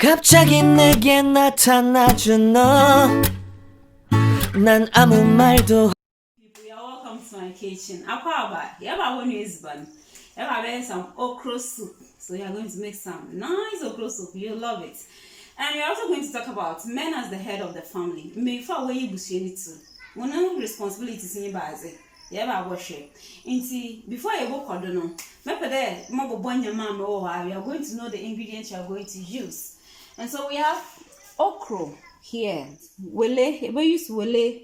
갑자기 내게 나타나준 너. 난 아무 말도. People, you're welcome to my kitchen. Akwaba, you have one husband. You have some okro soup. So you're going to make some nice okro soup. You'll love it. And we're also going to talk about men as the head of the family. Before we use it too. One responsibilities in your body. You have wash it. Before you go cordono, maybe there, more boy your mom or you are going to know the ingredients you are going to use. And so we have okro here. Wela, we use wela,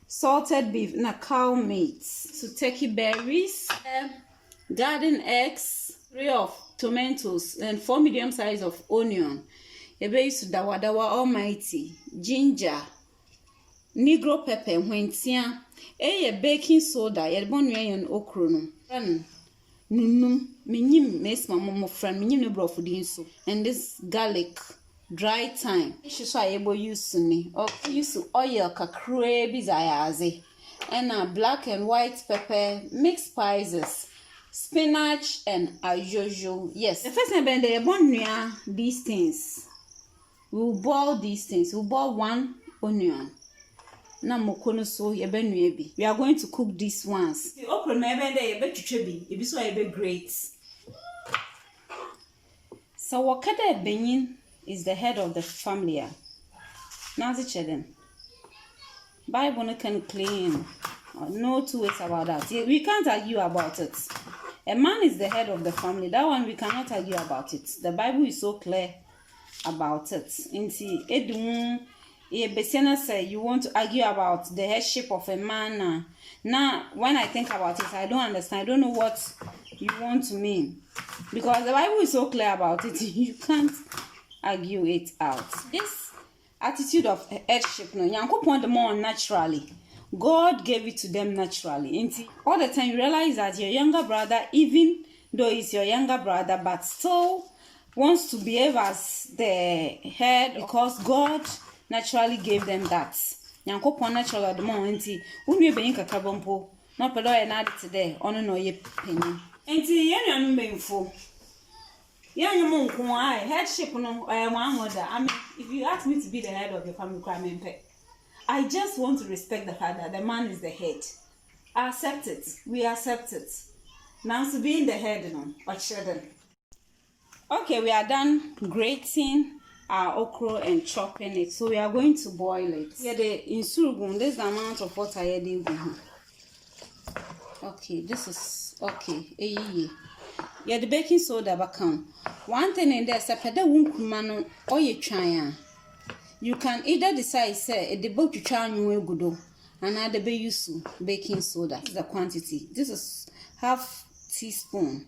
salted beef, na cow meat, so turkey berries, garden eggs, 3 of tomatoes, and 4 medium size of onion. We use Dawadawa almighty, ginger, negro pepper, wentia, baking soda, and okro no. Nunum, minim mes mama friend, minim no bro for so. And this garlic, dry thyme. This why able use me. Or use oil kakre bizayaze. And black and white pepper, mixed spices, spinach and ayoyo. Yes. The first time when they born these things, we'll boil these things. We'll boil 1 onion. We are going to cook these ones. The okra great. So Wakada Benin is the head of the family. Now the children. Bible can claim. No 2 ways about that. We can't argue about it. A man is the head of the family. That one we cannot argue about it. The Bible is so clear about it. Say you want to argue about the headship of a man. Now, when I think about it, I don't understand. I don't know what you want to mean. Because the Bible is so clear about it, you can't argue it out. This attitude of headship, no, you point them more naturally. God gave it to them naturally. All the time you realize that your younger brother, even though he's your younger brother, but still wants to behave as the head because God naturally gave them that. Yankopon natural the more enti unwe be nka kabompo no pedo e na today ono no ye penny enti ye nanu benfo ye anyum nko ai headship no one order. I mean, if you ask me to be the head of your family, I just want to respect the fact that the man is the head. I accept it. We accept it. Now to being the head, no, but children. Okay, we are done grating our okro and chopping it. So we are going to boil it. Yeah, in surgun, this is the amount of water I did. Okay, this is okay. Yeah, the baking soda back on. One thing in there, sepeda wunkumano or you try. You can either decide say the boat you try you good and add the use baking soda. The quantity. This is half teaspoon.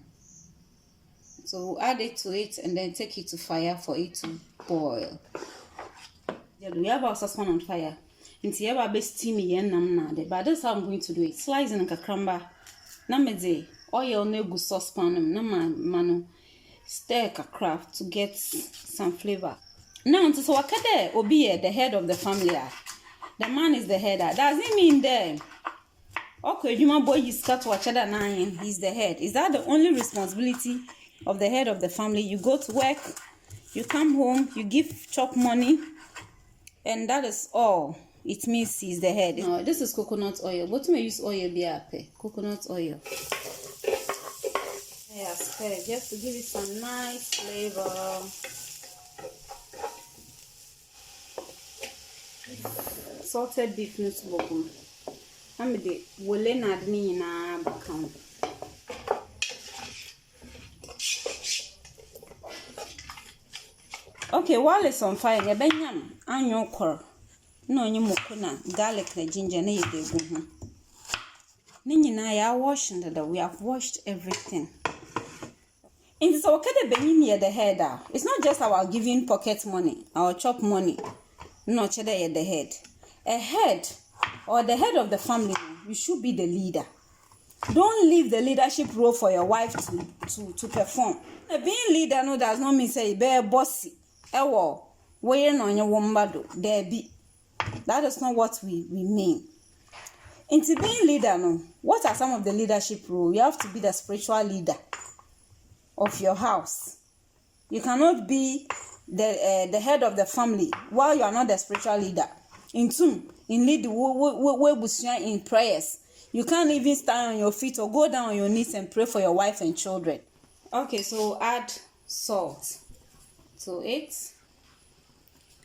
So add it to it and then take it to fire for it to boil. Yeah, we have our saucepan on fire. Until you have a steamy and nam but that's how I'm going to do it. Slice in a crumber. Namede oil no good saucepan manu stir a craft to get some flavor. Now so wakade obi the head of the family. The man is the head. Does it mean there? Okay, you my boy is cut to watch that 9. He's the head. Is that the only responsibility of the head of the family? You go to work, you come home, you give chop money, and that is all. It means he's the head. No, this is coconut oil. What may use oil be happy? Coconut oil. Yes, okay, just to give it some nice flavor. Salted beef nuts bokum. I'm the Wela nadni na bakam. Okay, while it's on fire, the benyam, onion core, no any mokuna, garlic, and ginger, na yegu. Nini na ya washing that we have washed everything. In this okay, the benin the head. It's not just about giving pocket money or chop money. No, cheddar at the head. A head or the head of the family, you should be the leader. Don't leave the leadership role for your wife to perform. Being leader no does not mean say be bossy. Ewo, weighing on your wombado, there be. That is not what we mean. Into being leader, no. What are some of the leadership roles? You have to be the spiritual leader of your house. You cannot be the head of the family while you are not the spiritual leader. In lead in prayers. You can't even stand on your feet or go down on your knees and pray for your wife and children. Okay, so add salt to it.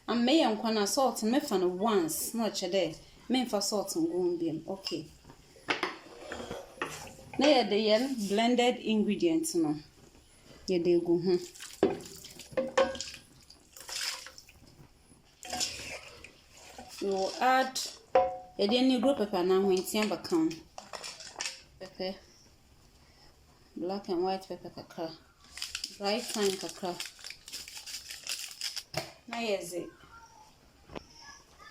And may am kwana salt me fan once, not there. Me for salt and go. Okay. Now the blended ingredients no. Yeah, they go. You will add a negro pepper now when it's count. Pepper, black and white pepper kakra, dry fine kakra. Now here's it.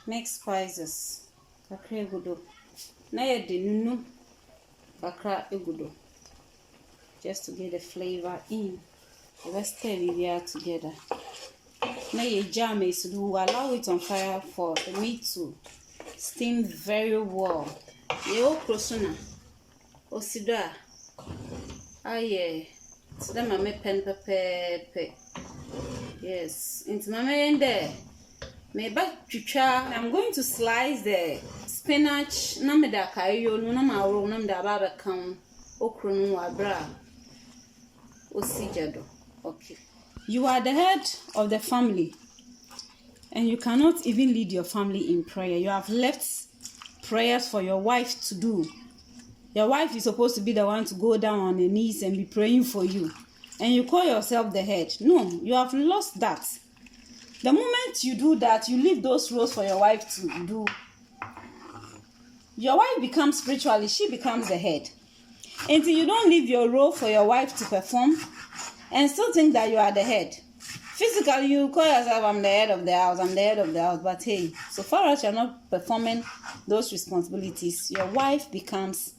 Make spices. Kakra egudo. Now here's the nunu kakra egudo. Just to get the flavor in. Let's stir it together. Now your jam is to allow it on fire for the meat to steam very well. You okro suna osida aye so that mama pen pepe. Yes, into mama in there. I'm going to slice the spinach. Nameda ayoyo no na ro nameda baba kan okro no abra osijado. Okay. You are the head of the family, and you cannot even lead your family in prayer. You have left prayers for your wife to do. Your wife is supposed to be the one to go down on her knees and be praying for you, and you call yourself the head. No, you have lost that. The moment you do that, you leave those roles for your wife to do. Your wife becomes spiritually, she becomes the head. Until you don't leave your role for your wife to perform, and still think that you are the head. Physically, you call yourself, I'm the head of the house, I'm the head of the house. But hey, so far as you're not performing those responsibilities, your wife becomes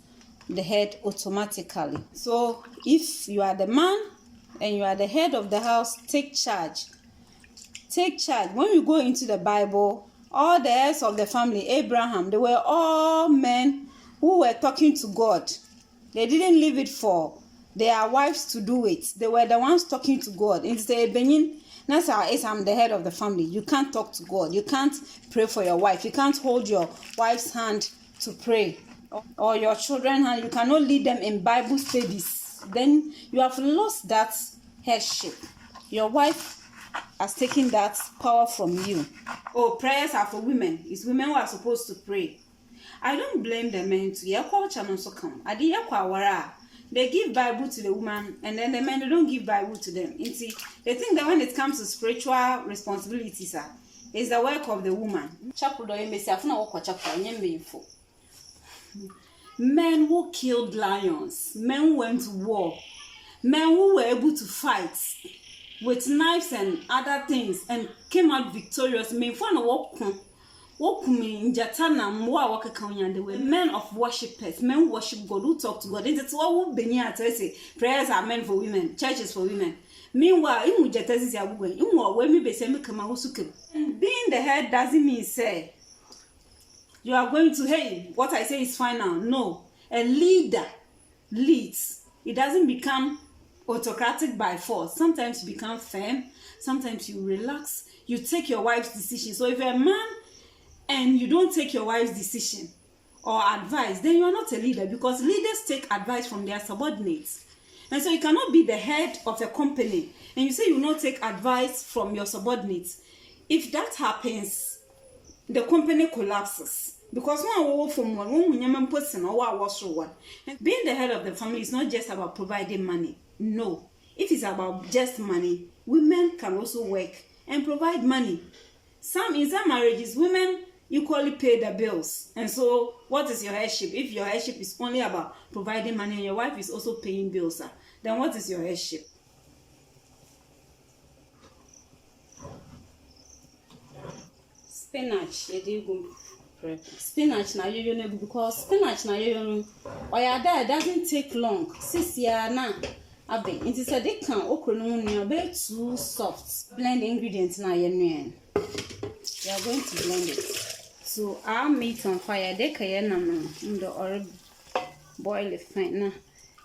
the head automatically. So if you are the man and you are the head of the house, take charge. Take charge. When you go into the Bible, all the heads of the family, Abraham, they were all men who were talking to God. They didn't leave it for their wives to do it. They were the ones talking to God. Instead, Benin, that's how I'm the head of the family. You can't talk to God. You can't pray for your wife. You can't hold your wife's hand to pray. Or your children's hand. You cannot lead them in Bible studies. Then you have lost that headship. Your wife has taken that power from you. Oh, prayers are for women. It's women who are supposed to pray. I don't blame the men too. Your culture also come. They give Bible to the woman, and then the men, they don't give Bible to them. You see, they think that when it comes to spiritual responsibilities, it's the work of the woman. Men who killed lions, men who went to war, men who were able to fight with knives and other things and came out victorious. Men of worshippers, men who worship God, who talk to God. It's what we prayers are meant for women, churches for women. Meanwhile, being the head doesn't mean say you are going to, hey, what I say is final. No, a leader leads. It doesn't become autocratic by force. Sometimes you become firm, sometimes you relax, you take your wife's decision. So if you're a man and you don't take your wife's decision or advice, then you are not a leader, because leaders take advice from their subordinates. And so you cannot be the head of a company and you say you will not take advice from your subordinates. If that happens, the company collapses. Because being the head of the family is not just about providing money. No. If it's about just money, women can also work and provide money. In some marriages, women equally pay the bills. And so, what is your headship? If your headship is only about providing money and your wife is also paying bills, then what is your headship? Spinach, spinach na yoyo, because spinach na yoyo, it doesn't take long. Abe, it is a they can okro no be too soft. Blend the ingredients na yen. We are going to blend it. So our meat on fire, they can the or boil it fine na.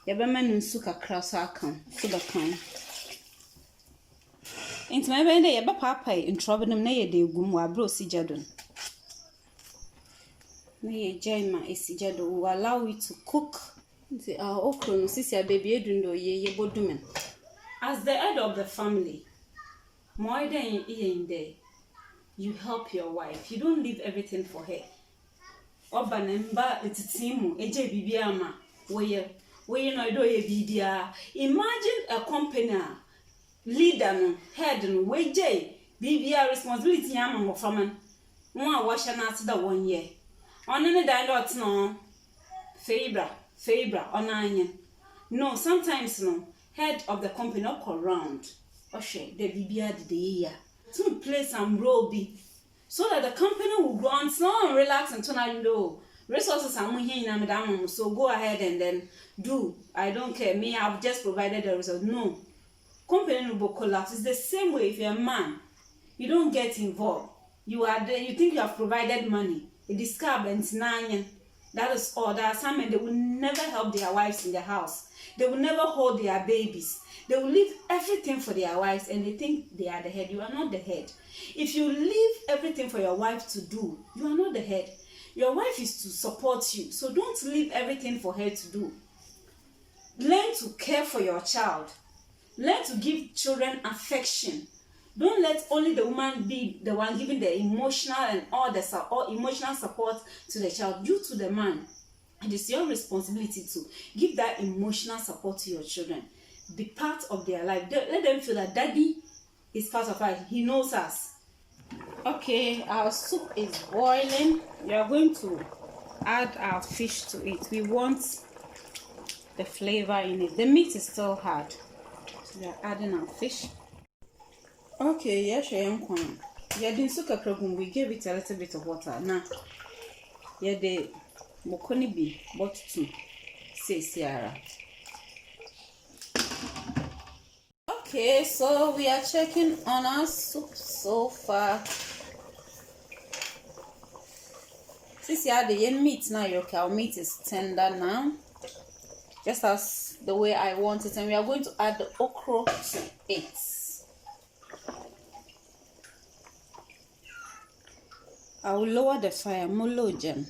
Yabema nunsu kakra so aka so the can. Into my bend, a papa in trouble them near the gum wa bro si jadon. Nay, Jema is jado will allow you to cook. The okro, sister baby, dundo ye bodumen. As the head of the family, more than in there, you help your wife. You don't leave everything for her. Obanemba etitimu eje bibiama weye no do ye bidia. Imagine a company leader no head no weje bibia responsibility yama mo faman mo a washa na ate da 1 year onene dan lot no febra onanya no sometimes no head of the company up around oshe the bibia de year to play some role be so that the company will go on slow and relax until now you know resources are here in Amidam, so go ahead and then do. I don't care. Me, I've just provided the result. No. Company will collapse. It's the same way if you're a man. You don't get involved. You are there, you think you have provided money. It is carbon, nine. That is all. There are some men, they will never help their wives in the house. They will never hold their babies. They will leave everything for their wives and they think they are the head. You are not the head. If you leave everything for your wife to do, you are not the head. Your wife is to support you. So don't leave everything for her to do. Learn to care for your child. Learn to give children affection. Don't let only the woman be the one giving the emotional and all emotional support to the child. You to the man. It is your responsibility to give that emotional support to your children. Be part of their life. Let them feel that daddy is part of us. He knows us. Okay, our soup is boiling. We are going to add our fish to it. We want the flavor in it. The meat is still hard. So we are adding our fish. Okay, yes, I am going. Yeah, we gave it a little bit of water. Now, yeah, the mokoni be but to say Sierra. Okay, so we are checking on our soup so far. Since you add the meat now, your cow meat is tender now, just as the way I want it, and we are going to add the okro to it. I will lower the fire, mologen.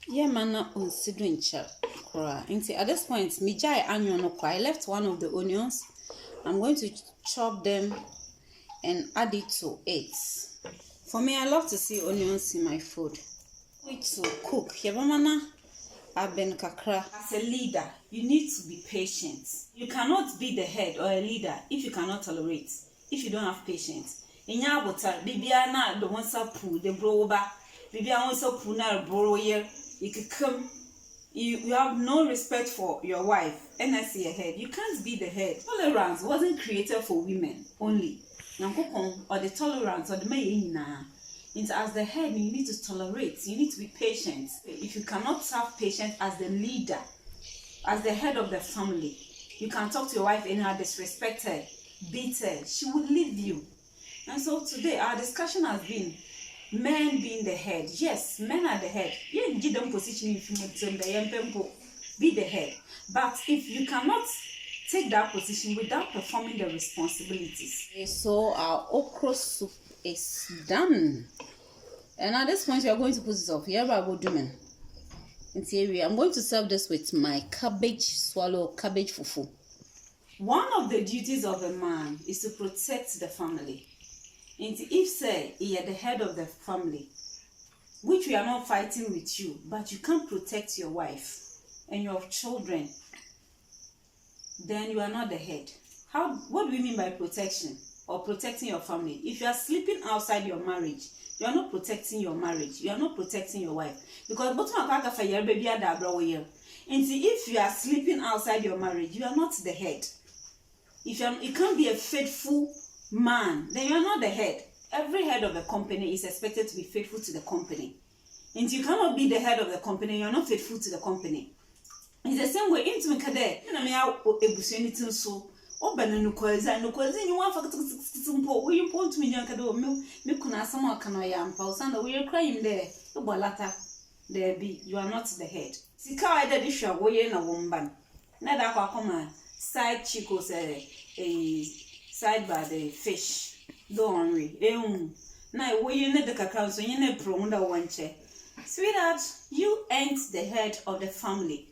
Yeah, mana on sidwin chap. At this point, mijai onion. I left one of the onions. I'm going to chop them and add it to it. For me, I love to see onions in my food. Wait to cook. As a leader, you need to be patient. You cannot be the head or a leader if you cannot tolerate. If you don't have patience. In your water, Bibiana the ones up poo, the broba, Bibiana wants up poo na broyer. You could come. You have no respect for your wife and I see a head. You can't be the head. Tolerance wasn't created for women only. Or the tolerance or the mayina. As the head, you need to tolerate. You need to be patient. If you cannot have patience as the leader, as the head of the family, you can talk to your wife anyhow, disrespect her, beat her. She will leave you. And so today our discussion has been men being the head. Yes, men are the head. You give them position if you want to be the head. But if you cannot take that position without performing the responsibilities. Okay, so our okra soup is done. And at this point, we are going to put it off. Here I go doing. I'm going to serve this with my cabbage fufu. One of the duties of a man is to protect the family. And if say you are the head of the family, which we are not fighting with you, but you can't protect your wife and your children, then you are not the head. What do we mean by protection or protecting your family? If you are sleeping outside your marriage, you are not protecting your marriage. You are not protecting your wife. Because if you are sleeping outside your marriage, you are not the head. If you can't be a faithful man, then you are not the head. Every head of the company is expected to be faithful to the company. And you cannot be the head of the company, you are not faithful to the company. It's the same way into Mekade. So you want for you point to me, Mikuna some canoyam, Pausanda, we are crying there. There be, you are not the head. Sika either dish way in a woman. Neither come side chico say side by the fish. Don't worry. Now, when you need the cacao, so you need prong one chair. Sweetheart, you ain't the head of the family.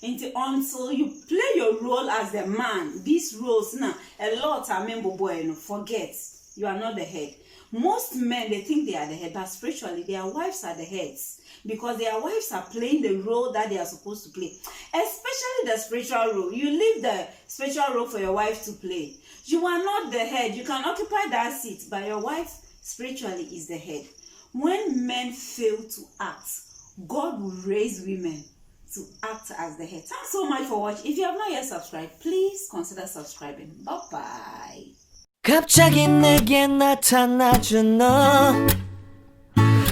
Until you play your role as the man. These roles now, a lot are member boy, forget. You are not the head. Most men, they think they are the head, but spiritually, their wives are the heads. Because their wives are playing the role that they are supposed to play. Especially the spiritual role. You leave the spiritual role for your wife to play. You are not the head. You can occupy that seat, but your wife spiritually is the head. When men fail to act, God will raise women to act as the head. Thanks so much for watching. If you have not yet subscribed, please consider subscribing. Bye-bye. 갑자기 내게 나타나준 너.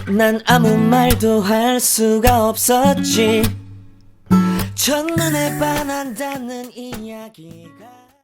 난 아무 말도 할 수가 없었지. 첫눈에 반한다는 이야기가